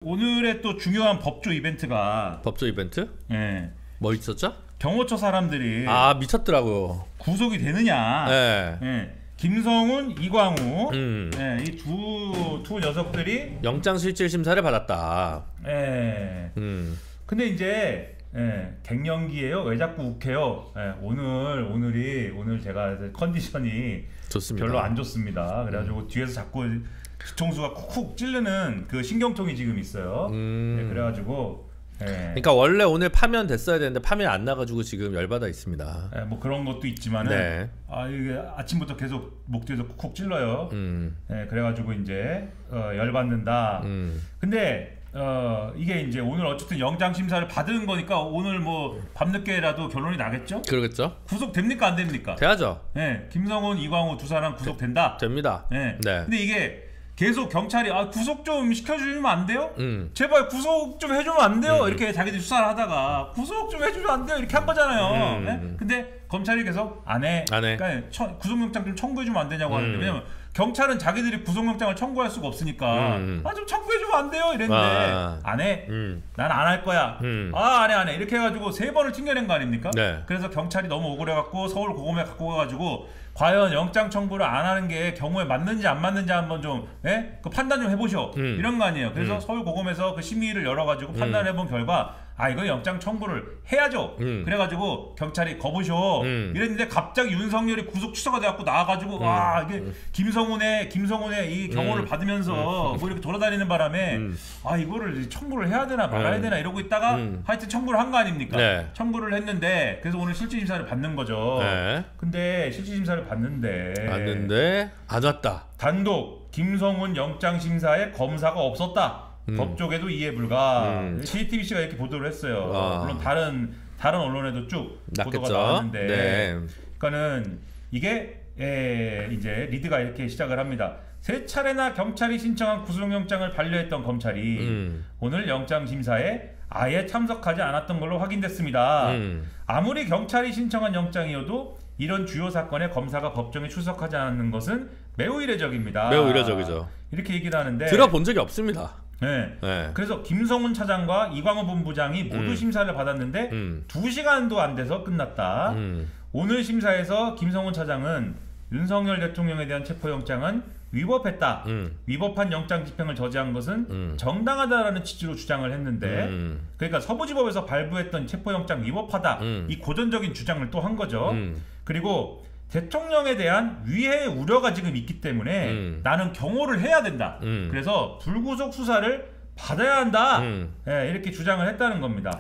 오늘의 또 중요한 법조 이벤트가 법조 이벤트? 예. 뭐 있었죠? 경호처 사람들이 미쳤더라고요. 구속이 되느냐. 네. 예. 김성훈, 이광우 예, 이 두 녀석들이 영장실질심사를 받았다. 예. 근데 이제 갱년기예요? 왜 자꾸 욱해요? 오늘 제가 컨디션이 좋습니다. 별로 안 좋습니다. 그래가지고 뒤에서 자꾸 뒤통수가 쿡쿡 찌르는 그 신경통이 지금 있어요. 그래가지고 그러니까 원래 오늘 파면 됐어야 되는데 파면 안 나가지고 지금 열받아 있습니다. 뭐 그런 것도 있지만은 이게 아침부터 계속 목 뒤에서 쿡쿡 찔러요. 그래가지고 이제 열받는다. 근데 이게 이제 오늘 어쨌든 영장 심사를 받은 거니까 오늘 뭐 밤늦게라도 결론이 나겠죠? 그러겠죠? 구속됩니까 안 됩니까? 돼야죠. 김성훈, 이광우 두 사람 구속된다. 됩니다. 네. 근데 이게 계속 경찰이 구속 좀 시켜주면 안 돼요? 제발 구속 좀 해주면 안 돼요? 이렇게 자기들이 수사를 하다가 구속 좀 해주면 안 돼요? 이렇게 한 거잖아요. 근데 검찰이 계속 안 해. 그러니까 구속영장 좀 청구해주면 안 되냐고 하는데 왜냐면 경찰은 자기들이 구속영장을 청구할 수가 없으니까 좀 청구해주면 안 돼요? 이랬는데 안 해. 난 안 할 거야. 안 해. 이렇게 해가지고 3번을 튕겨낸 거 아닙니까? 그래서 경찰이 너무 억울해갖고 서울 고검에 갖고 가가지고 과연 영장 청구를 안 하는 게 경우에 맞는지 안 맞는지 한번 좀 그 판단 좀 해보셔. 이런 거 아니에요. 그래서 서울 고검에서 그 심의를 열어가지고 판단해본 결과 이거 영장 청구를 해야죠. 그래가지고 경찰이 거부셔. 이랬는데 갑자기 윤석열이 구속 취소가 돼갖고 나와가지고 이게 김성훈의 이 경호를 받으면서 뭐 이렇게 돌아다니는 바람에 이거를 청구를 해야 되나 말아야 되나 이러고 있다가 하여튼 청구를 한 거 아닙니까? 청구를 했는데 그래서 오늘 실질심사를 받는 거죠. 근데 실질심사를 받는데 안 왔다. 단독 김성훈 영장심사에 검사가 없었다. 법조계도 이해 불가. JTBC가 이렇게 보도를 했어요. 물론 다른 언론에도 쭉 보도가 나왔는데, 그러니까는 이게 이제 리드가 이렇게 시작을 합니다. 3차례나 경찰이 신청한 구속영장을 반려했던 검찰이 오늘 영장심사에 아예 참석하지 않았던 걸로 확인됐습니다. 아무리 경찰이 신청한 영장이어도 이런 주요 사건에 검사가 법정에 출석하지 않는 것은 매우 이례적입니다. 매우 이례적이죠. 이렇게 얘기를 하는데 들어본 적이 없습니다. 그래서 김성훈 차장과 이광호 본부장이 모두 심사를 받았는데 2시간도 안 돼서 끝났다. 오늘 심사에서 김성훈 차장은 윤석열 대통령에 대한 체포영장은 위법했다. 위법한 영장 집행을 저지한 것은 정당하다라는 취지로 주장을 했는데 그러니까 서부지법에서 발부했던 체포영장 위법하다. 이 고전적인 주장을 또 한 거죠. 그리고 대통령에 대한 위해의 우려가 지금 있기 때문에 나는 경호를 해야 된다. 그래서 불구속 수사를 받아야 한다. 이렇게 주장을 했다는 겁니다.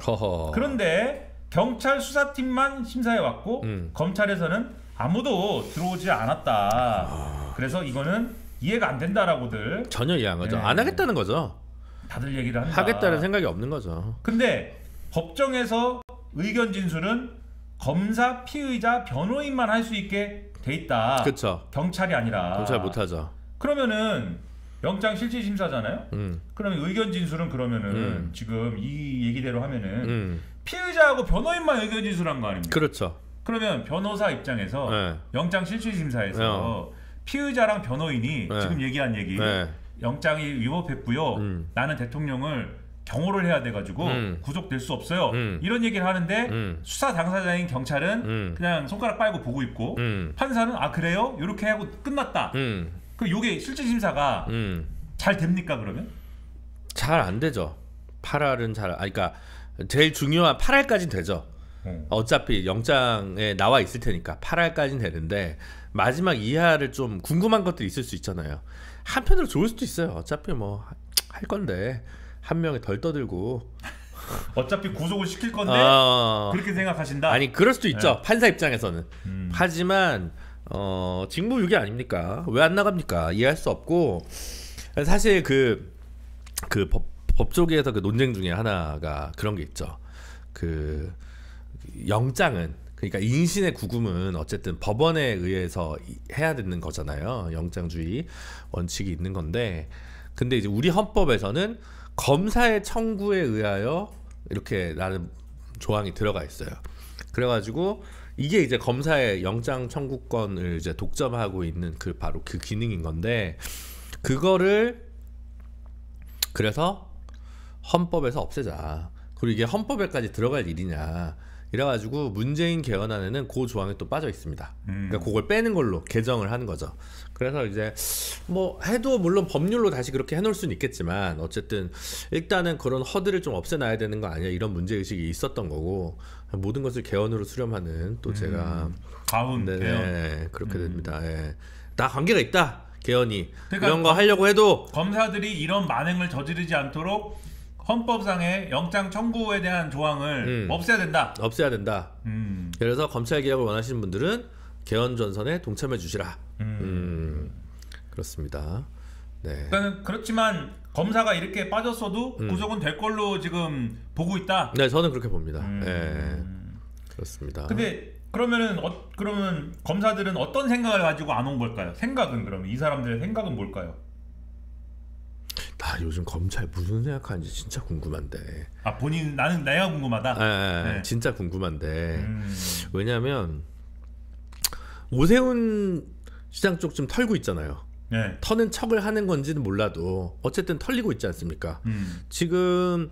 그런데 경찰 수사팀만 심사해 왔고 검찰에서는 아무도 들어오지 않았다. 그래서 이거는 이해가 안 된다라고들 전혀 이해 안 가죠. 안 하겠다는 거죠. 다들 얘기를 한다. 하겠다는 생각이 없는 거죠. 근데 법정에서 의견 진술은 검사, 피의자, 변호인만 할 수 있게 돼 있다. 그렇죠. 경찰이 아니라. 경찰 못하죠. 그러면은 영장 실질심사잖아요. 그러면 의견 진술은 그러면은 지금 이 얘기대로 하면은 피의자하고 변호인만 의견 진술한 거 아닙니까? 그렇죠. 그러면 변호사 입장에서 영장 실질심사에서 피의자랑 변호인이 지금 얘기한 얘기 영장이 위법했고요. 나는 대통령을 경호를 해야 돼가지고 구속될 수 없어요. 이런 얘기를 하는데 수사 당사자인 경찰은 그냥 손가락 빨고 보고 있고 판사는 그래요? 이렇게 하고 끝났다. 그럼 이게 실질심사가 잘 됩니까 그러면? 잘 안 되죠. 8할은 그러니까 제일 중요한 8할까지는 되죠. 어차피 영장에 나와 있을 테니까 8할까지는 되는데 마지막 2할을 좀 궁금한 것들이 있을 수 있잖아요. 한편으로 좋을 수도 있어요. 어차피 뭐 할 건데 한 명이 덜 떠들고 어차피 구속을 시킬 건데 그렇게 생각하신다? 아니 그럴 수도 있죠. 판사 입장에서는. 하지만 직무유기 아닙니까? 왜 안 나갑니까? 이해할 수 없고 사실 그 법조계에서 그 논쟁 중에 하나가 그런 게 있죠. 그 영장은 그러니까 인신의 구금은 어쨌든 법원에 의해서 해야 되는 거잖아요. 영장주의 원칙이 있는 건데 근데 이제 우리 헌법에서는 검사의 청구에 의하여 이렇게 라는 조항이 들어가 있어요. 그래가지고 이게 이제 검사의 영장 청구권을 이제 독점하고 있는 바로 그 기능인 건데 그거를 그래서 헌법에서 없애자. 그리고 이게 헌법에까지 들어갈 일이냐. 이래가지고 문재인 개헌안에는 그 조항이 또 빠져 있습니다. 그러니까 그걸 빼는 걸로 개정을 하는 거죠. 그래서 이제 뭐 해도 물론 법률로 다시 그렇게 해놓을 수는 있겠지만 어쨌든 일단은 그런 허들을 좀 없애놔야 되는 거 아니야, 이런 문제의식이 있었던 거고, 모든 것을 개헌으로 수렴하는 또 제가 가훈 개헌 그렇게 됩니다. 예. 다 관계가 있다, 개헌이. 그러니까 이런 거 하려고 해도 검사들이 이런 만행을 저지르지 않도록 헌법상의 영장 청구에 대한 조항을 없애야 된다. 없애야 된다. 그래서 검찰 개혁을 원하시는 분들은 개헌 전선에 동참해 주시라. 그렇습니다. 네. 그러니까 그렇지만 검사가 이렇게 빠졌어도 구속은 될 걸로 지금 보고 있다. 네, 저는 그렇게 봅니다. 네. 그렇습니다. 근데 그러면 검사들은 어떤 생각을 가지고 안 온 걸까요? 생각은 그러면 이 사람들의 생각은 뭘까요? 나 요즘 검찰 무슨 생각하는지 진짜 궁금한데. 아, 나는 내가 궁금하다. 네. 진짜 궁금한데. 왜냐하면 오세훈 시장 쪽 좀 털고 있잖아요. 네. 터는 척을 하는 건지는 몰라도 어쨌든 털리고 있지 않습니까? 지금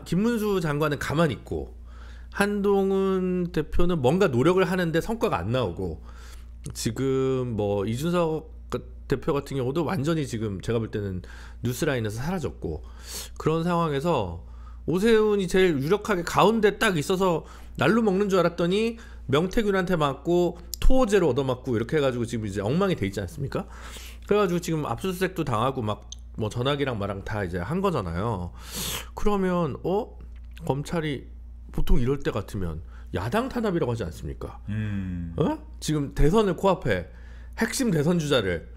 김문수 장관은 가만히 있고 한동훈 대표는 뭔가 노력을 하는데 성과가 안 나오고, 지금 뭐 이준석 대표 같은 경우도 완전히 지금 제가 볼 때는 뉴스라인에서 사라졌고, 그런 상황에서 오세훈이 제일 유력하게 가운데 딱 있어서 날로 먹는 줄 알았더니 명태균한테 맞고 토호제로 얻어맞고 이렇게 해가지고 지금 이제 엉망이 돼 있지 않습니까? 그래가지고 지금 압수수색도 당하고 막 뭐 전화기랑 마랑 다 이제 한 거잖아요. 그러면 검찰이 보통 이럴 때 같으면 야당 탄압이라고 하지 않습니까? 지금 대선을 코앞에 핵심 대선 주자를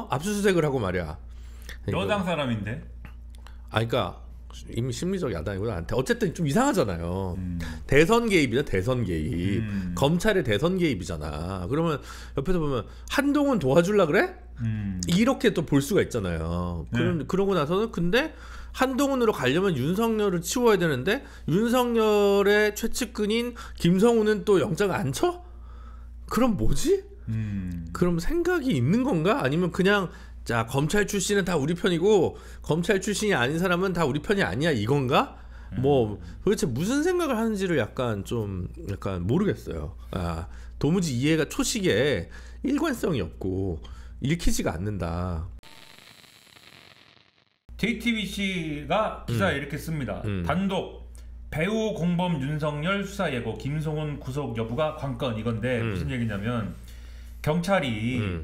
압수수색을 하고 말이야. 여당 사람인데. 그러니까 이미 심리적 야당이고 나한테 어쨌든 좀 이상하잖아요. 대선 개입이다, 대선 개입. 검찰의 대선 개입이잖아. 그러면 옆에서 보면 한동훈 도와줄라 그래? 이렇게 또 볼 수가 있잖아요. 그러고 나서는 근데 한동훈으로 가려면 윤석열을 치워야 되는데 윤석열의 최측근인 김성훈은 또 영장을 안 쳐? 그럼 뭐지? 그럼 생각이 있는 건가? 아니면 그냥 자, 검찰 출신은 다 우리 편이고 검찰 출신이 아닌 사람은 다 우리 편이 아니야, 이건가? 뭐 도대체 무슨 생각을 하는지를 약간 모르겠어요. 도무지 이해가, 초식에 일관성이 없고 읽히지가 않는다. JTBC가 기사에 이렇게 씁니다. 단독 배우 공범 윤석열 수사 예고, 김성훈 구속 여부가 관건, 이건데 무슨 얘기냐면 경찰이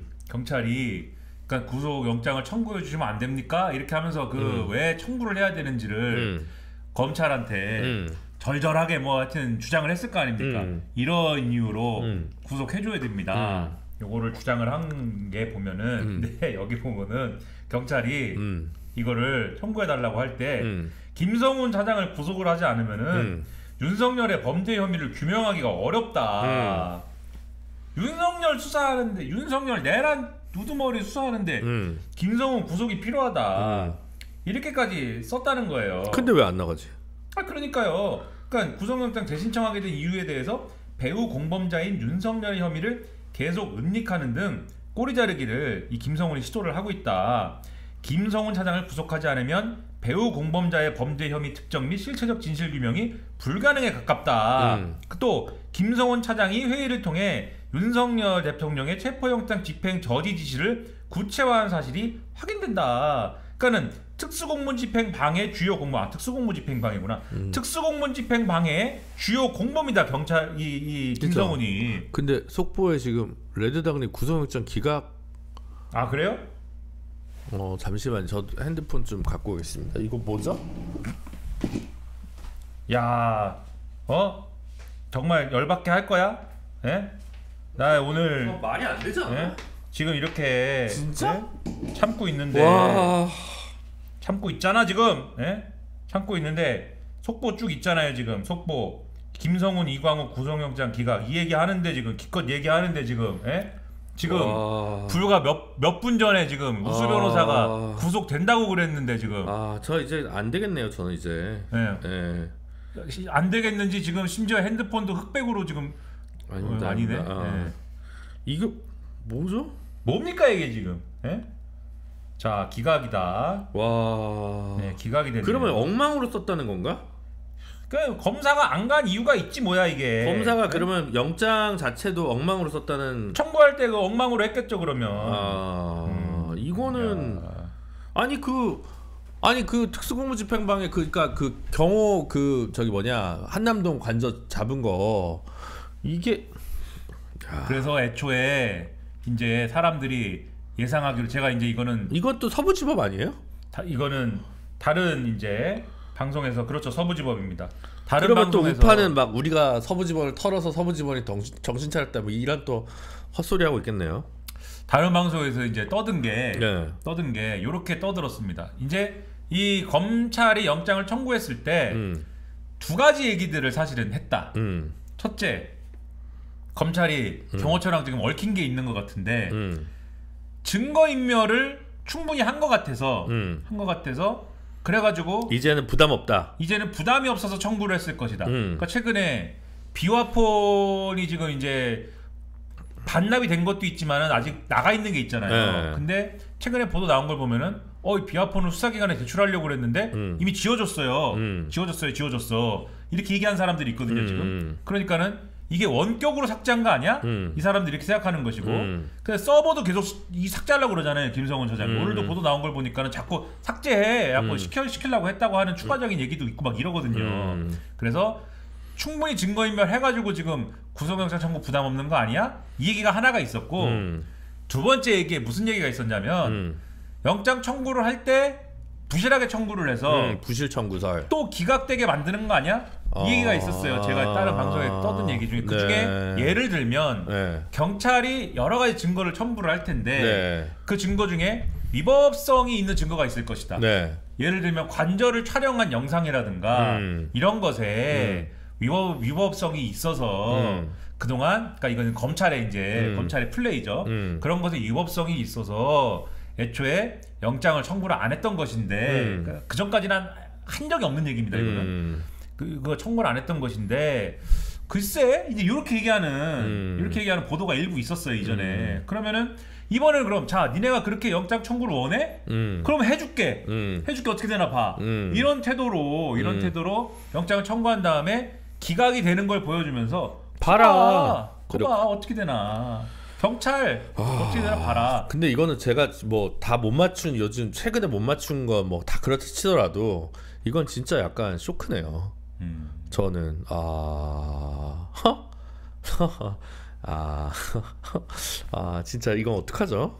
그러니까 구속 영장을 청구해 주시면 안 됩니까? 이렇게 하면서 왜 청구를 해야 되는지를 검찰한테 절절하게 뭐 하여튼 주장을 했을 거 아닙니까? 이런 이유로 구속해 줘야 됩니다. 요거를 주장을 한 게 보면은 근데 여기 보면은 경찰이 이거를 청구해 달라고 할 때 김성훈 차장을 구속을 하지 않으면은 윤석열의 범죄 혐의를 규명하기가 어렵다. 윤석열 수사하는데, 윤석열 내란 우두머리 수사하는데 김성훈 구속이 필요하다. 이렇게까지 썼다는 거예요. 근데 왜 안 나가지? 그러니까요. 그러니까 구속영장 재신청하게 된 이유에 대해서 배우 공범자인 윤석열의 혐의를 계속 은닉하는 등 꼬리 자르기를 이 김성훈이 시도를 하고 있다. 김성훈 차장을 구속하지 않으면 배우 공범자의 범죄 혐의 특정 및 실체적 진실 규명이 불가능에 가깝다. 또 김성훈 차장이 회의를 통해 윤석열 대통령의 체포영장 집행 저지 지시를 구체화한 사실이 확인된다. 그러니까는 특수공무원 집행 방해 주요 공범, 특수공무원 집행 방해구나. 특수공무원 집행 방해 주요 공범이다, 경찰 이 김성훈이. 그쵸? 근데 속보에 지금 레드당리 구속영장 기각. 아, 그래요? 잠시만, 저 핸드폰 좀 갖고 오겠습니다. 이거 뭐죠? 야, 정말 열받게 할 거야? 예? 나 오늘 말이 안 되잖아. 예? 지금 이렇게 진짜? 예? 참고 있는데. 와. 참고 있잖아 지금. 예? 참고 있는데 속보 쭉 있잖아요 지금. 속보 김성훈 이광호 구속영장 기각 이 얘기하는데 지금 기껏 얘기하는데 지금. 예? 지금 불과 몇 분 전에 지금 우수 변호사가 구속된다고 그랬는데 지금. 저 이제 안 되겠네요. 저는 이제. 예. 안 되겠는지 지금 심지어 핸드폰도 흑백으로 지금. 아니네. 이거 뭐죠? 뭡니까 이게 지금? 예? 자, 기각이다. 와. 네, 기각이 되네요. 그러면 엉망으로 썼다는 건가? 그 검사가 안 간 이유가 있지 뭐야 이게. 검사가 네? 그러면 영장 자체도 엉망으로 썼다는. 청구할 때 그 엉망으로 했겠죠 그러면. 이거는 야. 아니 그 특수공무집행방에 그러니까 그 경호 그 저기 뭐냐 한남동 관저 잡은 거 이게. 그래서 애초에 이제 사람들이 예상하기로 제가 이제 이것도 서부지법 아니에요? 이거는 다른 이제 방송에서 그렇죠 서부지법입니다. 다른 그러면 또 방송에서 우파는 막 우리가 서부지법을 털어서 서부지법이 정신 차렸다 뭐 이런 또 헛소리 하고 있겠네요. 다른 방송에서 이제 떠든 게 네. 요렇게 떠들었습니다. 이제 이 검찰이 영장을 청구했을 때 두 가지 얘기들을 사실은 했다. 첫째, 검찰이 경호처랑 지금 얽힌 게 있는 것 같은데 증거인멸을 충분히 한 것 같아서 그래가지고 이제는 부담 없다. 이제는 부담이 없어서 청구를 했을 것이다. 그러니까 최근에 비화폰이 지금 이제 반납이 된 것도 있지만은 아직 나가 있는 게 있잖아요. 네. 근데 최근에 보도 나온 걸 보면은 이 비화폰을 수사기관에 제출하려고 그랬는데 이미 지워졌어요. 지워졌어. 이렇게 얘기한 사람들이 있거든요 지금. 그러니까는 이게 원격으로 삭제한 거 아니야? 이 사람들이 이렇게 생각하는 것이고. 그래서 서버도 계속 이 삭제하려고 그러잖아요 김성원 저장. 오늘도 보도 나온 걸 보니까는 자꾸 삭제해. 자꾸 시키려고 했다고 하는 추가적인 얘기도 있고 막 이러거든요. 그래서 충분히 증거인멸 해가지고 지금 구속영장 청구 부담 없는 거 아니야? 이 얘기가 하나가 있었고 두 번째 얘기에 무슨 얘기가 있었냐면 영장 청구를 할 때 부실하게 청구를 해서 부실 청구설 또 기각되게 만드는 거 아니야? 이 얘기가 있었어요. 제가 다른 방송에 떠든 얘기 중에 그 중에 예를 들면 경찰이 여러 가지 증거를 첨부를 할 텐데 그 증거 중에 위법성이 있는 증거가 있을 것이다. 예를 들면 관절을 촬영한 영상이라든가 이런 것에 위법성이 있어서 그동안 그러니까 이거는 검찰의 이제 검찰의 플레이죠. 그런 것에 위법성이 있어서 애초에 영장을 청구를 안 했던 것인데 그 전까지는 한 적이 없는 얘기입니다. 이거는 그거 청구를 안 했던 것인데 글쎄 이제 이렇게 얘기하는 보도가 일부 있었어요 이전에. 그러면은 이번에는 그럼 자 니네가 그렇게 영장 청구를 원해? 그럼 해줄게 어떻게 되나 봐. 이런 태도로 영장을 청구한 다음에 기각이 되는 걸 보여주면서 봐봐 어떻게 되나. 경찰 어떻게 되나 봐라. 근데 이거는 제가 뭐 다 못 맞춘 요즘 최근에 못 맞춘 거 뭐 다 그렇다 치더라도 이건 진짜 약간 쇼크네요. 저는 진짜 이건 어떡하죠?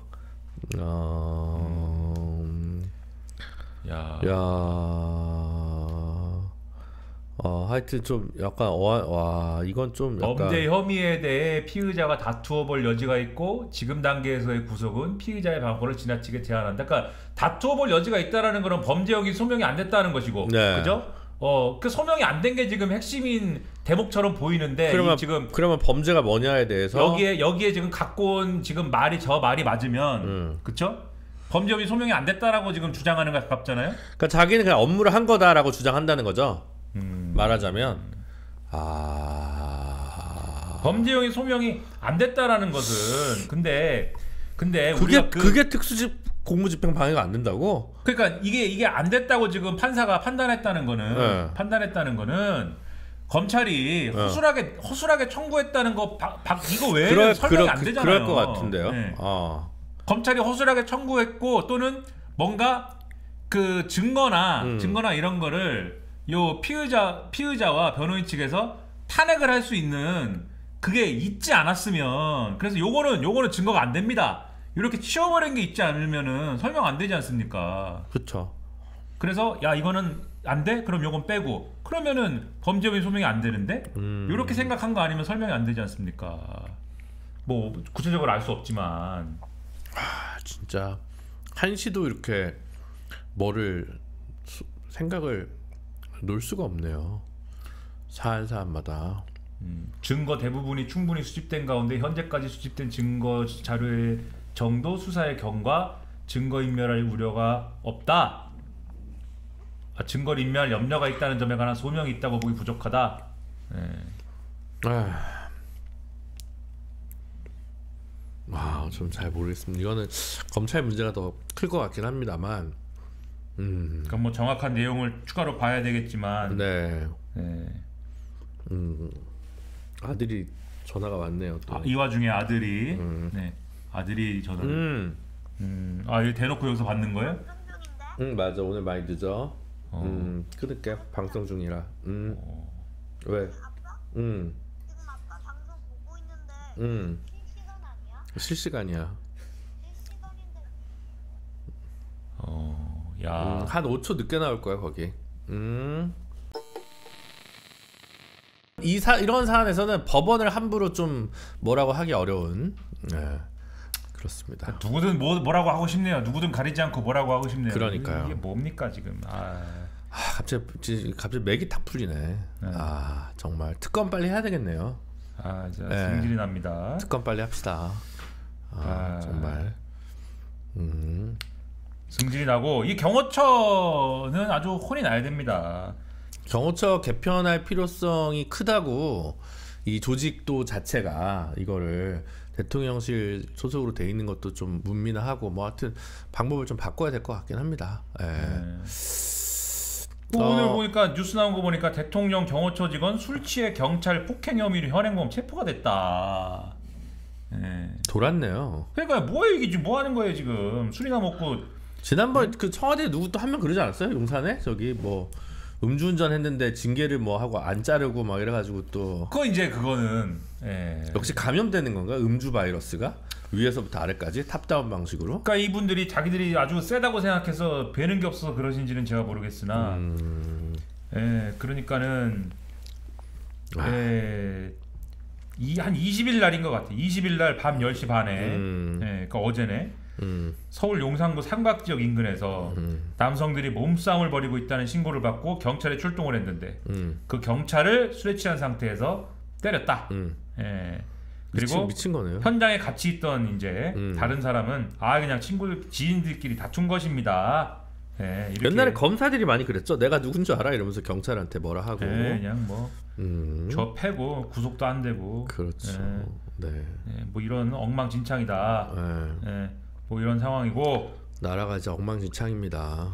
하여튼 좀 약간 이건 좀 약간 범죄 혐의에 대해 피의자가 다투어 볼 여지가 있고 지금 단계에서의 구속은 피의자의 방어를 지나치게 제한한다. 그러니까 다투어 볼 여지가 있다라는 거는 범죄 혐의 소명이 안 됐다는 것이고, 그죠? 그 소명이 안 된 게 지금 핵심인 대목처럼 보이는데 그러면 범죄가 뭐냐에 대해서 여기에 지금 갖고 온 지금 저 말이 맞으면 그쵸? 범죄 혐의 소명이 안 됐다라고 지금 주장하는 것 가깝잖아요. 그러니까 자기는 그냥 업무를 한 거다라고 주장한다는 거죠. 말하자면 범죄 혐의 소명이 안 됐다라는 것은 근데 그게 특수집 공무집행 방해가 안 된다고? 그러니까 이게 안 됐다고 지금 판사가 판단했다는 거는 검찰이 허술하게 청구했다는 거 이거 외에는 설명이 안 되잖아요. 그럴 것 같은데요. 검찰이 허술하게 청구했고 또는 뭔가 그 증거나 이런 거를 요 피의자와 변호인 측에서 탄핵을 할 수 있는 그게 있지 않았으면 그래서 요거는 증거가 안 됩니다. 이렇게 치워버린 게 있지 않으면은 설명 안 되지 않습니까? 그렇죠. 그래서 야 이거는 안 돼? 그럼 요건 빼고 그러면은 범죄 혐의 소명이 안 되는데 이렇게 생각한 거 아니면 설명이 안 되지 않습니까? 뭐 구체적으로 알 수 없지만 진짜 한시도 이렇게 생각을 놓을 수가 없네요. 사안마다 증거 대부분이 충분히 수집된 가운데 현재까지 수집된 증거 자료의 정도 수사의 경과 증거인멸할 우려가 없다. 증거를 인멸할 염려가 있다는 점에 관한 소명이 있다고 보기 부족하다. 좀 잘 모르겠습니다. 이거는 검찰 문제가 더 클 것 같긴 합니다만. 그러니까 뭐 정확한 내용을 추가로 봐야 되겠지만. 네. 네. 아들이 전화가 왔네요. 또. 이 와중에 아들이 네. 아들이 전화를. 이거 대놓고 여기서 받는 거예요? 맞아. 오늘 많이 늦어. 끊을게. 방송 중이라. 왜? 지금 아빠 방송 보고 있는데 실시간이야. 실시간인데 야. 한 5초 늦게 나올 거야 거기. 이런 사안에서는 법원을 함부로 좀 뭐라고 하기 어려운. 네. 그렇습니다. 누구든 뭐라고 하고 싶네요. 누구든 가리지 않고 뭐라고 하고 싶네요. 그러니까요. 이게 뭡니까 지금? 갑자기 맥이 다 풀리네. 정말 특검 빨리 해야 되겠네요. 진짜 승질이 납니다. 특검 빨리 합시다. 정말. 승질이 나고 이 경호처는 아주 혼이 나야 됩니다. 경호처 개편할 필요성이 크다고 이 조직도 자체가 이거를 대통령실 소속으로 돼 있는 것도 좀 문민하고 뭐 하여튼 방법을 좀 바꿔야 될 것 같긴 합니다. 오늘 보니까 뉴스 나온 거 보니까 대통령 경호처 직원 술 취해 경찰 폭행 혐의로 현행범 체포가 됐다. 돌았네요. 그러니까 뭐예요 이게 지금 뭐 하는 거예요 지금 술이나 먹고. 지난번 그 청와대 누구 또 한 명 그러지 않았어요? 용산에 저기 뭐 음주운전 했는데 징계를 뭐 하고 안 자르고 막 이래가지고 또 그거는 역시 감염되는 건가? 음주 바이러스가 위에서부터 아래까지 탑다운 방식으로. 그러니까 이분들이 자기들이 아주 세다고 생각해서 배는 게 없어서 그러신지는 제가 모르겠으나 그러니까는 한 20일 날인 것 같아. 20일 날 밤 10시 반에 그러니까 어제네. 서울 용산구 상박지역 인근에서 남성들이 몸싸움을 벌이고 있다는 신고를 받고 경찰에 출동을 했는데 그 경찰을 술에 취한 상태에서 때렸다. 그리고 미친 거네요. 현장에 같이 있던 이제 다른 사람은 그냥 지인들끼리 다툰 것입니다. 이렇게. 옛날에 검사들이 많이 그랬죠. 내가 누군 줄 알아 이러면서 경찰한테 뭐라 하고. 그냥 뭐 저 패고 구속도 안 되고. 그렇죠. 뭐 이런 엉망진창이다. 뭐 이런 상황이고 나라가 이제 엉망진창입니다.